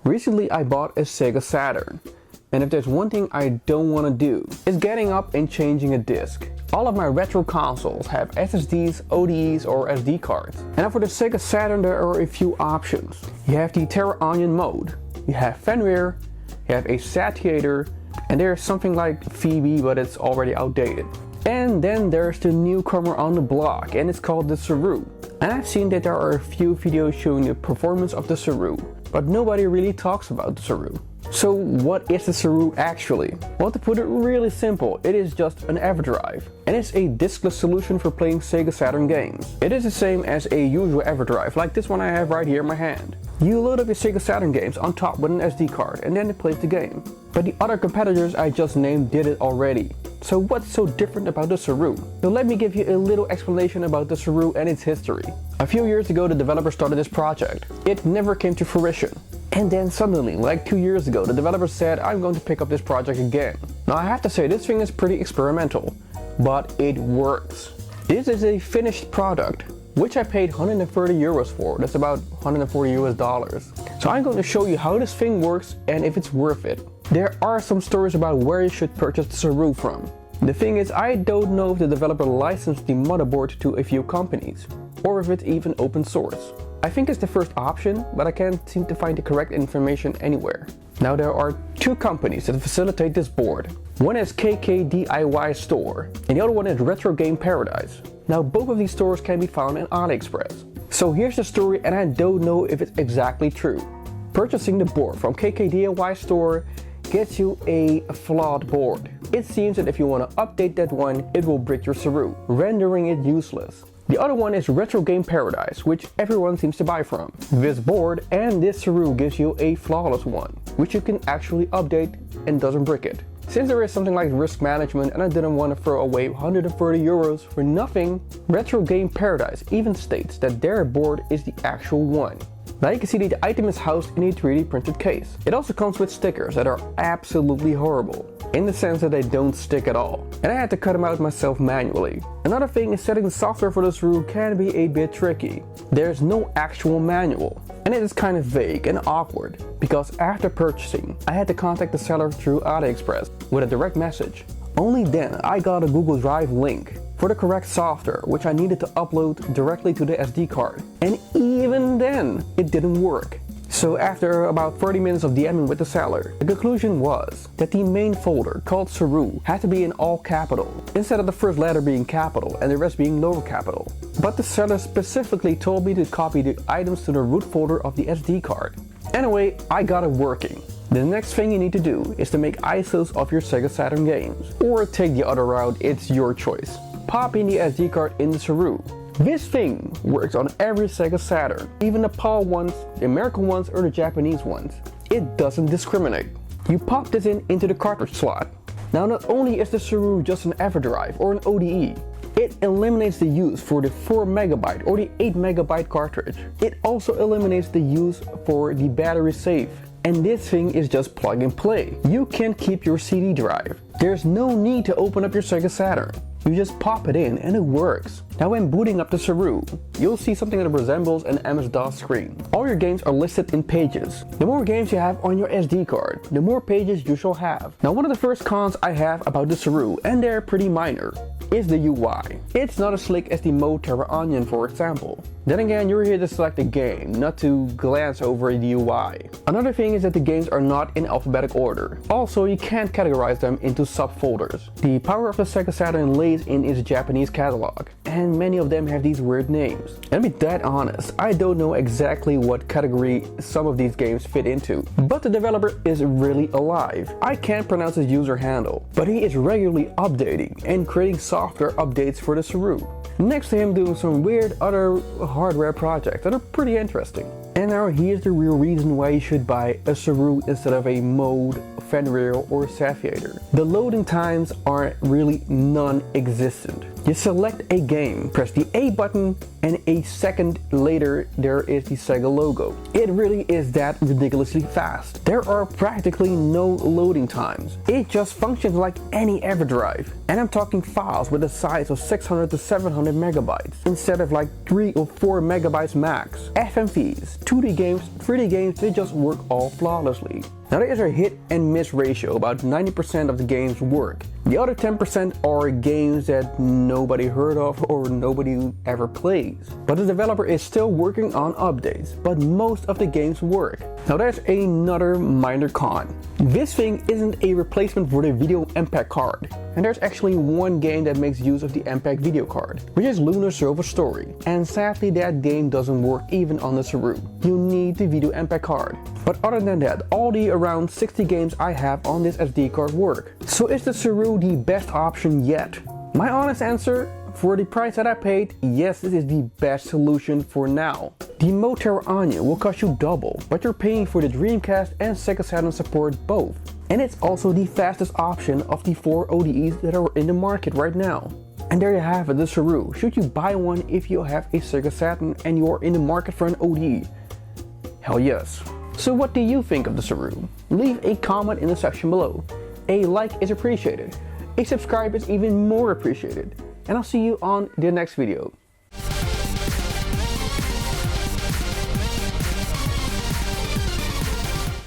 Recently I bought a Sega Saturn, and if there's one thing I don't want to do, it's getting up and changing a disc. All of my retro consoles have SSDs, ODEs or SD cards. And now for the Sega Saturn there are a few options. You have the Terra Onion mode, you have Fenrir, you have a satiator, and there's something like Phoebe but it's already outdated. And then there's the newcomer on the block, and it's called the SAROO. And I've seen that there are a few videos showing the performance of the SAROO, but nobody really talks about the SAROO. So what is the SAROO actually? Well, to put it really simple, it is just an EverDrive, and it's a discless solution for playing Sega Saturn games. It is the same as a usual EverDrive, like this one I have right here in my hand. You load up your Sega Saturn games on top with an SD card, and then it plays the game. But the other competitors I just named did it already. So what's so different about the SAROO? So let me give you a little explanation about the SAROO and its history. A few years ago the developer started this project. It never came to fruition. And then suddenly, like 2 years ago, the developer said, I'm going to pick up this project again. Now I have to say, this thing is pretty experimental, but it works. This is a finished product, which I paid 130 euros for. That's about 140 US dollars. So I'm going to show you how this thing works and if it's worth it. There are some stories about where you should purchase the SAROO from. The thing is, I don't know if the developer licensed the motherboard to a few companies, or if it's even open source. I think it's the first option, but I can't seem to find the correct information anywhere. Now there are two companies that facilitate this board. One is KK DIY Store, and the other one is Retro Game Paradise. Now both of these stores can be found on AliExpress. So here's the story, and I don't know if it's exactly true. Purchasing the board from KK DIY Store gets you a flawed board. It seems that if you want to update that one, it will brick your SAROO, rendering it useless. The other one is Retro Game Paradise, which everyone seems to buy from. This board and this SAROO gives you a flawless one, which you can actually update and doesn't brick it. Since there is something like risk management and I didn't want to throw away 130 euros for nothing, Retro Game Paradise even states that their board is the actual one. Now you can see that the item is housed in a 3D printed case. It also comes with stickers that are absolutely horrible, in the sense that they don't stick at all. And I had to cut them out myself manually. Another thing is setting the software for this SAROO can be a bit tricky. There's no actual manual, and it is kind of vague and awkward, because after purchasing, I had to contact the seller through AliExpress with a direct message. Only then I got a Google Drive link for the correct software, which I needed to upload directly to the SD card. And even then, it didn't work. So after about 30 minutes of DMing with the seller, the conclusion was that the main folder called SAROO had to be in all capital, instead of the first letter being capital and the rest being lower capital. But the seller specifically told me to copy the items to the root folder of the SD card. Anyway, I got it working. The next thing you need to do is to make ISOs of your Sega Saturn games, or take the other route, it's your choice. Pop in the SD card in the SAROO. This thing works on every Sega Saturn, even the PAL ones, the American ones or the Japanese ones. It doesn't discriminate. You pop this into the cartridge slot. Now not only is the SAROO just an EverDrive or an ODE, it eliminates the use for the 4 MB or the 8 MB cartridge. It also eliminates the use for the battery safe. And this thing is just plug and play. You can keep your CD drive. There's no need to open up your Sega Saturn. You just pop it in and it works. Now when booting up the SAROO, you'll see something that resembles an MS-DOS screen. All your games are listed in pages. The more games you have on your SD card, the more pages you shall have. Now one of the first cons I have about the SAROO, and they're pretty minor, is the UI. It's not as slick as the mode Terra Onion, for example. Then again, you're here to select a game, not to glance over the UI. Another thing is that the games are not in alphabetic order. Also, you can't categorize them into subfolders. The power of the Sega Saturn lays in its Japanese catalog, and many of them have these weird names. And to be that honest, I don't know exactly what category some of these games fit into, but the developer is really alive. I can't pronounce his user handle, but he is regularly updating and creating software updates for the SAROO. Next to him doing some weird other hardware projects that are pretty interesting. And now here's the real reason why you should buy a SAROO instead of a mode, Fenrir or Satiator. The loading times are really non-existent. You select a game, press the A button, and a second later there is the Sega logo. It really is that ridiculously fast. There are practically no loading times. It just functions like any EverDrive. And I'm talking files with a size of 600 to 700 megabytes instead of like 3 or 4 megabytes max. FMVs, 2D games, 3D games, they just work all flawlessly. Now there is a hit and miss ratio. About 90% of the games work. The other 10% are games that nobody heard of or nobody ever plays. But the developer is still working on updates, but most of the games work. Now there's another minor con. This thing isn't a replacement for the video MPEG card. And there's actually one game that makes use of the MPEG video card, which is Lunar Silver Story. And sadly that game doesn't work even on the SAROO. You need the video MPEG card. But other than that, all the around 60 games I have on this SD card work. So is the SAROO the best option yet? My honest answer, for the price that I paid, yes, this is the best solution for now. The Moterra Anya will cost you double, but you're paying for the Dreamcast and Sega Saturn support both. And it's also the fastest option of the 4 ODEs that are in the market right now. And there you have it, the SAROO. Should you buy one if you have a Sega Saturn and you are in the market for an ODE? Hell yes. So what do you think of the SAROO? Leave a comment in the section below. A like is appreciated. A subscribe is even more appreciated. And I'll see you on the next video.